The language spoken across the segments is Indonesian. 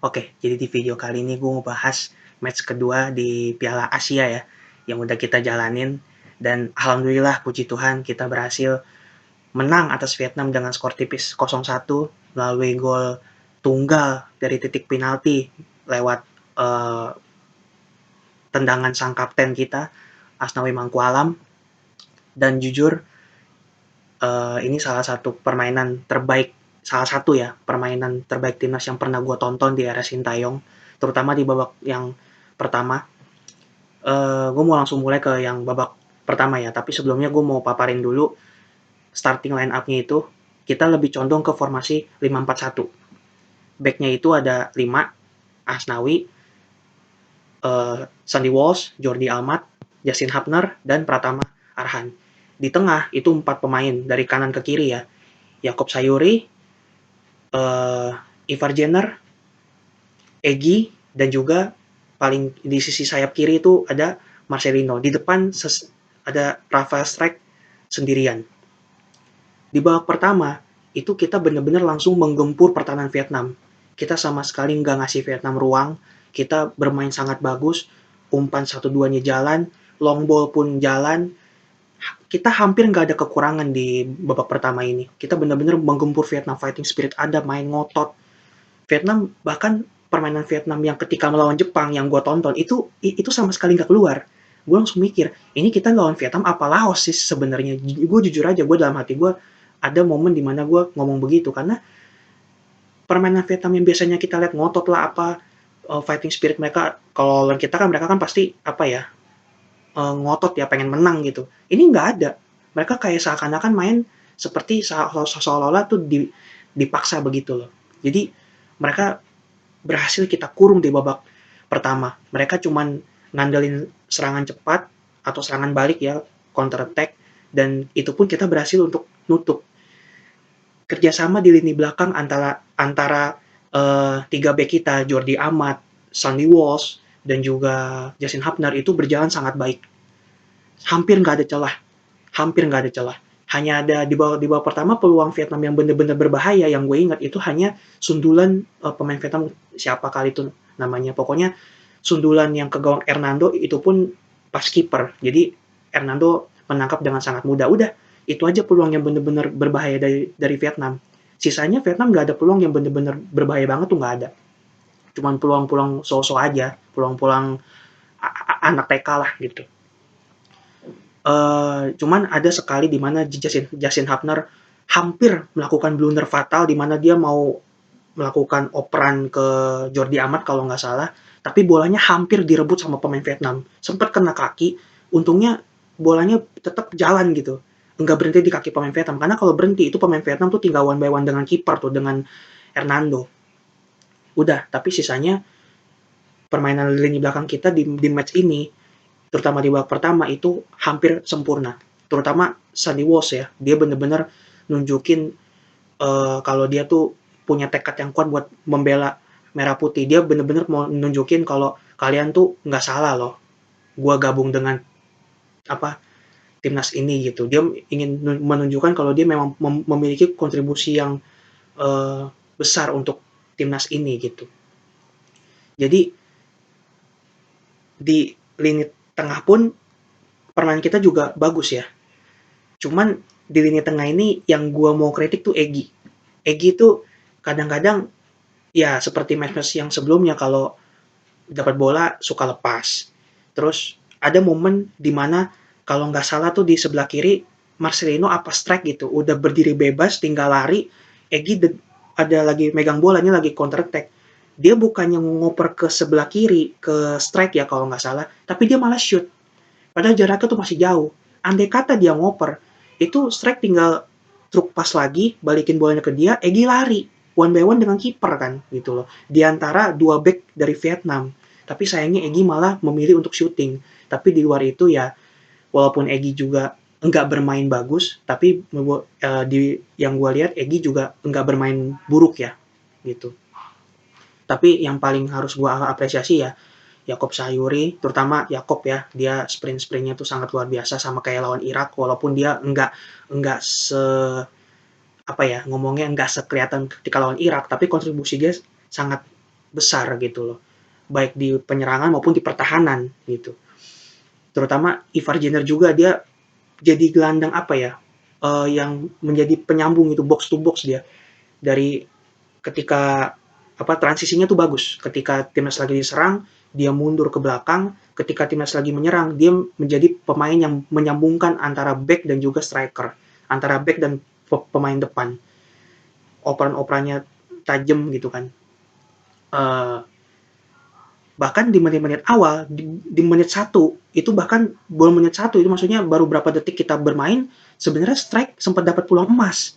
Oke, jadi di video kali ini gue mau bahas match kedua di Piala Asia ya, yang udah kita jalanin. Dan alhamdulillah puji Tuhan kita berhasil menang atas Vietnam dengan skor tipis 0-1 melalui gol tunggal dari titik penalti lewat eh, tendangan sang kapten kita, Asnawi Mangkualam. Dan jujur ini salah satu ya permainan terbaik timnas yang pernah gue tonton di era Sintayong, terutama di babak yang pertama. Gue mau langsung mulai ke yang babak pertama ya, tapi sebelumnya gue mau paparin dulu starting line up-nya itu. Kita lebih condong ke formasi 5-4-1. Back-nya itu ada 5, Asnawi, Sandy Walsh, Jordi Almat, Justin Hapner, dan Pratama Arhan. Di tengah itu 4 pemain dari kanan ke kiri ya. Yakob Sayuri, Ivar Jenner, Egy, dan juga paling di sisi sayap kiri itu ada Marcelino. Di depan ada Rafael Strike sendirian. Di babak pertama, itu kita benar-benar langsung menggempur pertahanan Vietnam. Kita sama sekali nggak ngasih Vietnam ruang, kita bermain sangat bagus, umpan 1-2-nya jalan, long ball pun jalan, kita hampir nggak ada kekurangan di babak pertama ini. Kita benar-benar menggempur Vietnam, fighting spirit ada, main ngotot. Vietnam, bahkan permainan Vietnam yang ketika melawan Jepang yang gue tonton, itu sama sekali nggak keluar. Gue langsung mikir, ini kita lawan Vietnam apa Laos sih sebenarnya. Gue jujur aja, gue dalam hati gue ada momen dimana gue ngomong begitu, karena permainan Vietnam yang biasanya kita lihat ngotot lah apa, fighting spirit mereka, kalau lawan kita kan mereka kan pasti apa ya, ngotot ya pengen menang gitu. Ini nggak ada. Mereka kayak seakan-akan main seperti seolah-olah tuh dipaksa begitu loh. Jadi mereka berhasil kita kurung di babak pertama. Mereka cuman ngandelin serangan cepat atau serangan balik ya, counter attack, dan itu pun kita berhasil untuk nutup. Kerjasama di lini belakang antara antara tiga back kita, Jordi Amat, Sandy Walsh, dan juga Justin Hapner itu berjalan sangat baik. Hampir nggak ada celah, hampir nggak ada celah. Hanya ada di bawah pertama peluang Vietnam yang benar-benar berbahaya yang gue ingat itu hanya sundulan pemain Vietnam, siapa kali itu namanya, pokoknya sundulan yang ke gawang Hernando itu pun pas kiper. Jadi Hernando menangkap dengan sangat mudah. Udah, itu aja peluang yang benar-benar berbahaya dari Vietnam. Sisanya Vietnam nggak ada peluang yang benar-benar berbahaya banget tuh, nggak ada. Cuman peluang-peluang so-so aja, peluang-peluang anak TK lah gitu. Cuman ada sekali di mana Justin Hapner hampir melakukan blunder fatal di mana dia mau melakukan operan ke Jordi Amat kalau nggak salah, tapi bolanya hampir direbut sama pemain Vietnam. Sempat kena kaki, untungnya bolanya tetap jalan gitu. Nggak berhenti di kaki pemain Vietnam, karena kalau berhenti itu pemain Vietnam tuh tinggal one by one dengan kiper tuh, dengan Hernando. Udah, tapi sisanya permainan lini belakang kita di match ini, terutama di babak pertama itu hampir sempurna. Terutama Sandy Walsh ya, dia bener-bener nunjukin kalau dia tuh punya tekad yang kuat buat membela merah putih. Dia bener-bener mau nunjukin kalau kalian tuh nggak salah loh. Gua gabung dengan apa timnas ini gitu. Dia ingin menunjukkan kalau dia memang memiliki kontribusi yang besar untuk timnas ini gitu. Jadi di lini tengah pun permainan kita juga bagus ya. Cuman di lini tengah ini yang gua mau kritik tuh Egy. Egy tuh kadang-kadang ya seperti match-match yang sebelumnya kalau dapat bola suka lepas. Terus ada momen di mana kalau nggak salah tuh di sebelah kiri Marcelino apa strike gitu, udah berdiri bebas tinggal lari, Egy ada lagi megang bolanya lagi counter attack. Dia bukannya ngoper ke sebelah kiri ke strike ya kalau nggak salah, tapi dia malah shoot. Padahal jaraknya tuh masih jauh. Andai kata dia ngoper, itu strike tinggal truk pas lagi, balikin bolanya ke dia, Egy lari. One by one dengan kiper kan, gitu loh. Di antara dua back dari Vietnam. Tapi sayangnya Egy malah memilih untuk shooting. Tapi di luar itu ya, walaupun Egy juga enggak bermain bagus, tapi yang gue lihat Egy juga enggak bermain buruk ya, gitu. Tapi yang paling harus gue apresiasi ya, Yakob Sayuri, terutama Yakob ya, dia sprint-sprintnya tuh sangat luar biasa sama kayak lawan Irak, walaupun dia enggak apa ya ngomongnya enggak sekelihatan ketika lawan Irak, tapi kontribusi dia sangat besar gitu loh, baik di penyerangan maupun di pertahanan gitu. Terutama Ivar Jenner juga dia jadi gelandang apa ya, yang menjadi penyambung itu box to box dia. Dari ketika transisinya tuh bagus. Ketika timnas lagi diserang, dia mundur ke belakang. Ketika timnas lagi menyerang, dia menjadi pemain yang menyambungkan antara back dan juga striker, antara back dan pemain depan. Operan-operannya tajam gitu kan. Uh, Bahkan di menit-menit awal, di menit satu itu, bahkan belum menit satu itu, maksudnya baru berapa detik kita bermain, sebenarnya strike sempat dapat peluang emas,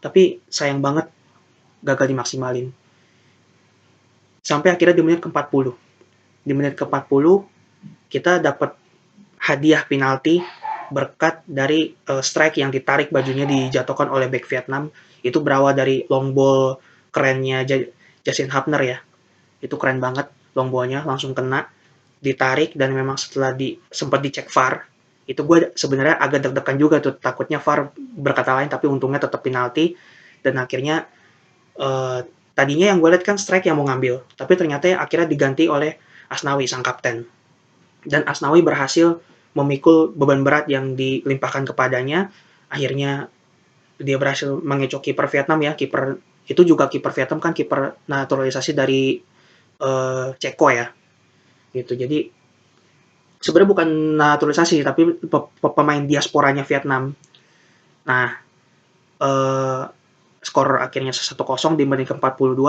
tapi sayang banget gagal dimaksimalin. Sampai akhirnya di menit ke-40. Di menit ke-40 kita dapat hadiah penalti berkat dari strike yang ditarik, bajunya dijatuhkan oleh back Vietnam. Itu berawal dari long ball kerennya Justin Hubner ya. Itu keren banget, long ball-nya langsung kena, ditarik, dan memang setelah sempat dicek VAR, itu gue sebenarnya agak deg-degan juga tuh, takutnya VAR berkata lain, tapi untungnya tetap penalti. Dan akhirnya tadinya yang gue lihat kan strike yang mau ngambil, tapi ternyata akhirnya diganti oleh Asnawi, sang kapten. Dan Asnawi berhasil memikul beban berat yang dilimpahkan kepadanya. Akhirnya dia berhasil mengecoh kiper Vietnam ya. Kiper itu juga kiper Vietnam kan, kiper naturalisasi dari Ceko ya. Gitu. Jadi sebenarnya bukan naturalisasi, tapi pemain diasporanya Vietnam. Nah, skor akhirnya 1-0 di menit ke-42.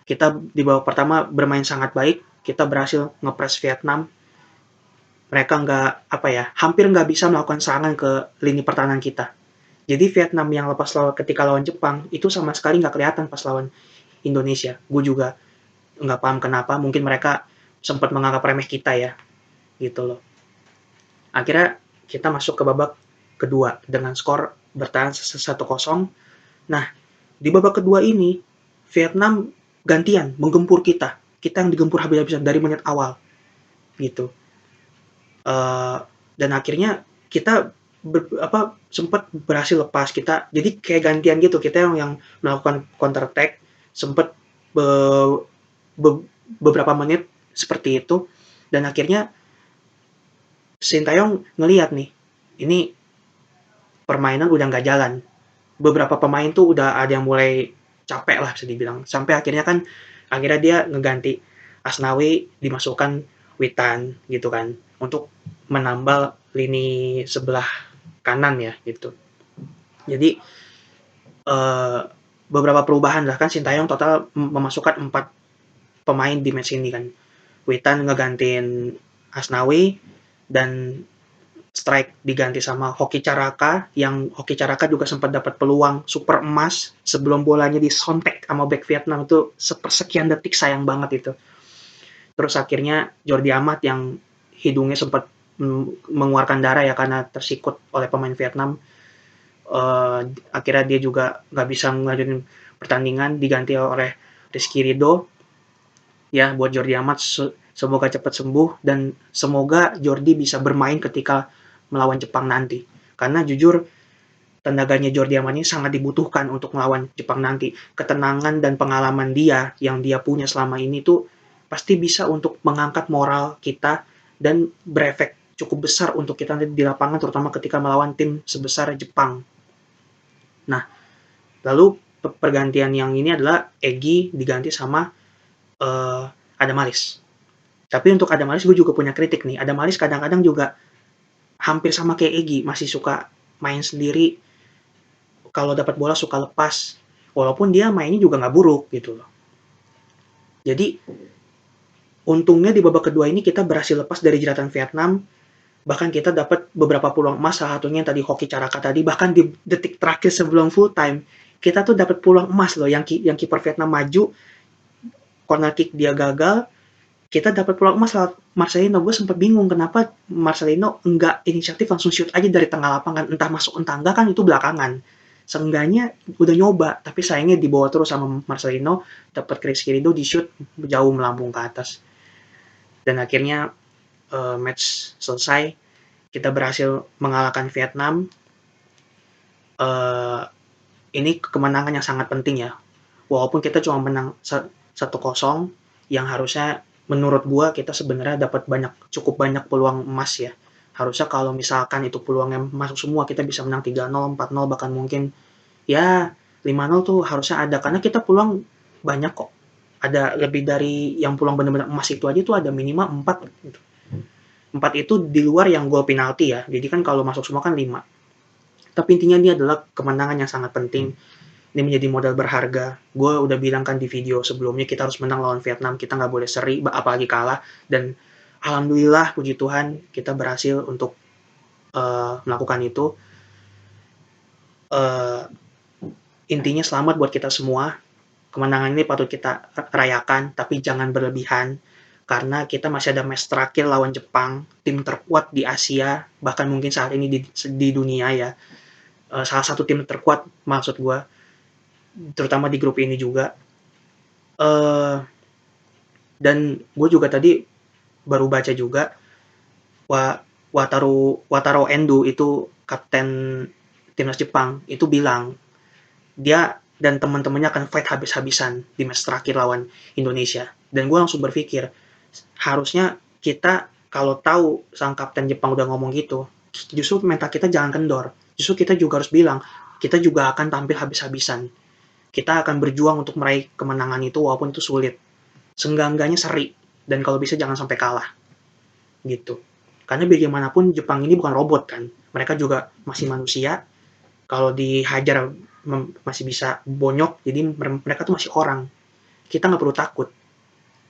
Kita di babak pertama bermain sangat baik, kita berhasil ngepres Vietnam. Mereka hampir nggak bisa melakukan serangan ke lini pertahanan kita. Jadi Vietnam yang lepas ketika lawan Jepang itu sama sekali nggak kelihatan pas lawan Indonesia. Gue juga nggak paham kenapa, mungkin mereka sempat menganggap remeh kita ya, gitu loh. Akhirnya kita masuk ke babak kedua dengan skor bertahan 1-0. Nah, di babak kedua ini Vietnam gantian menggempur kita. Kita yang digempur habis-habisan dari menit awal, gitu. Dan akhirnya kita sempat berhasil lepas kita. Jadi kayak gantian gitu. Kita yang melakukan counter attack, sempat beberapa menit seperti itu. Dan akhirnya Sintayong ngelihat nih, ini permainan udah nggak jalan. Beberapa pemain tuh udah ada yang mulai capek lah bisa dibilang. Sampai akhirnya dia ngeganti Asnawi, dimasukkan Witan gitu kan, untuk menambal lini sebelah kanan ya gitu. Jadi beberapa perubahan lah kan, Sintayong total memasukkan 4 pemain di match ini kan. Witan ngegantiin Asnawi, dan strike diganti sama Hoki Caraka, yang Hoki Caraka juga sempat dapat peluang super emas sebelum bolanya disontek sama back Vietnam, itu sepersekian detik, sayang banget itu. Terus akhirnya Jordi Amat yang hidungnya sempat mengeluarkan darah ya karena tersikut oleh pemain Vietnam. Akhirnya dia juga nggak bisa melanjutin pertandingan, diganti oleh Rizky Ridho. Ya, buat Jordi Amat semoga cepat sembuh, dan semoga Jordi bisa bermain ketika melawan Jepang nanti. Karena jujur, tenaganya Jordi Amat ini sangat dibutuhkan untuk melawan Jepang nanti. Ketenangan dan pengalaman dia yang dia punya selama ini tuh pasti bisa untuk mengangkat moral kita dan berefek cukup besar untuk kita nanti di lapangan, terutama ketika melawan tim sebesar Jepang. Nah, lalu pergantian yang ini adalah Egy diganti sama Adam Malis. Tapi untuk Adam Malis gue juga punya kritik nih. Adam Malis kadang-kadang juga hampir sama kayak Egy, masih suka main sendiri. Kalau dapat bola suka lepas. Walaupun dia mainnya juga nggak buruk gitu loh. Jadi untungnya di babak kedua ini kita berhasil lepas dari jeratan Vietnam. Bahkan kita dapat beberapa peluang emas, salah satunya yang tadi Hoki Caraka tadi. Bahkan di detik terakhir sebelum full time, kita tuh dapat peluang emas loh. Yang kiper Vietnam maju, corner kick dia gagal, kita dapat peluang emas lewat Marcelino. Gue sempat bingung kenapa Marcelino enggak inisiatif langsung shoot aja dari tengah lapangan, entah masuk entah enggak kan itu belakangan. Seenggaknya udah nyoba, tapi sayangnya dibawa terus sama Marcelino, dapat Rizky Ridho di shoot jauh melambung ke atas. Dan akhirnya match selesai, kita berhasil mengalahkan Vietnam. Ini kemenangan yang sangat penting ya Walaupun kita cuma menang 1-0, yang harusnya menurut gua kita sebenarnya dapat cukup banyak peluang emas ya. Harusnya kalau misalkan itu peluangnya masuk semua, kita bisa menang 3-0, 4-0, bahkan mungkin ya 5-0 tuh harusnya ada, karena kita peluang banyak kok. Ada lebih dari yang peluang benar-benar emas itu aja tuh ada minimal 4 gitu. 4 itu di luar yang gol penalti ya. Jadi kan kalau masuk semua kan 5. Tapi intinya ini adalah kemenangan yang sangat penting. Ini menjadi modal berharga. Gue udah bilang kan di video sebelumnya, kita harus menang lawan Vietnam. Kita nggak boleh seri, apalagi kalah. Dan alhamdulillah, puji Tuhan, kita berhasil untuk melakukan itu. Intinya selamat buat kita semua. Kemenangan ini patut kita rayakan, tapi jangan berlebihan. Karena kita masih ada match terakhir lawan Jepang, tim terkuat di Asia, bahkan mungkin saat ini di dunia ya. Salah satu tim terkuat maksud gue, terutama di grup ini juga. Dan gue juga tadi baru baca juga, Wataru Endo itu kapten timnas Jepang, itu bilang dia dan teman-temannya akan fight habis-habisan di match terakhir lawan Indonesia. Dan gue langsung berpikir, harusnya kita kalau tahu sang kapten Jepang udah ngomong gitu, justru mental kita jangan kendor. Justru kita juga harus bilang, kita juga akan tampil habis-habisan. Kita akan berjuang untuk meraih kemenangan itu walaupun itu sulit. Seenggak-enggaknya seri. Dan kalau bisa jangan sampai kalah. Gitu. Karena bagaimanapun Jepang ini bukan robot kan. Mereka juga masih manusia. Kalau dihajar masih bisa bonyok, jadi mereka tuh masih orang. Kita nggak perlu takut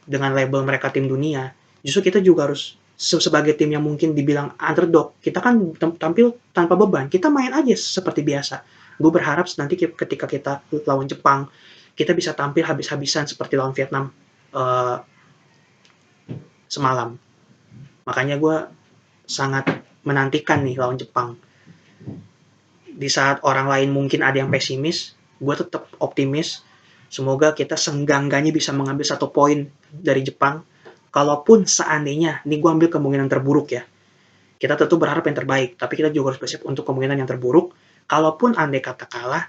dengan label mereka tim dunia. Justru kita juga harus sebagai tim yang mungkin dibilang underdog, kita kan tampil tanpa beban, kita main aja seperti biasa. Gue berharap nanti ketika kita lawan Jepang, kita bisa tampil habis-habisan seperti lawan Vietnam semalam. Makanya gue sangat menantikan nih lawan Jepang. Di saat orang lain mungkin ada yang pesimis, gue tetap optimis. Semoga kita senggangganya bisa mengambil 1 poin dari Jepang. Kalaupun seandainya, ini gue ambil kemungkinan terburuk ya. Kita tentu berharap yang terbaik, tapi kita juga harus bersiap untuk kemungkinan yang terburuk. Kalaupun andai kata kalah,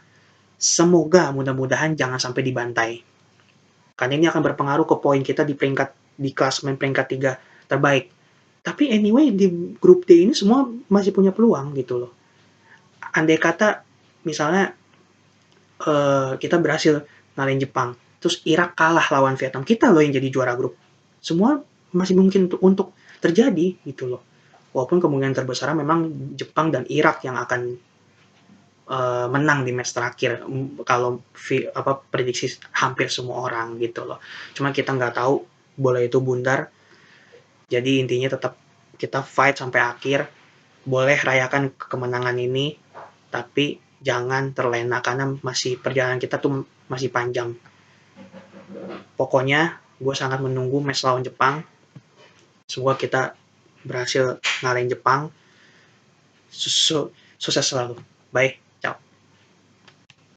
semoga mudah-mudahan jangan sampai dibantai. Karena ini akan berpengaruh ke poin kita di klasemen peringkat 3 terbaik. Tapi anyway, di grup D ini semua masih punya peluang gitu loh. Andai kata misalnya kita berhasil ngalahin Jepang, terus Irak kalah lawan Vietnam, kita loh yang jadi juara grup. Semua masih mungkin untuk terjadi gitu loh. Walaupun kemungkinan terbesar memang Jepang dan Irak yang akan menang di match terakhir, kalau prediksi hampir semua orang gitu loh. Cuma kita nggak tahu, bola itu bundar. Jadi intinya tetap kita fight sampai akhir. Boleh rayakan kemenangan ini, tapi jangan terlena karena perjalanan kita tuh masih panjang. Pokoknya gue sangat menunggu match lawan Jepang. Semoga kita berhasil ngalahin Jepang. Sukses selalu. Bye.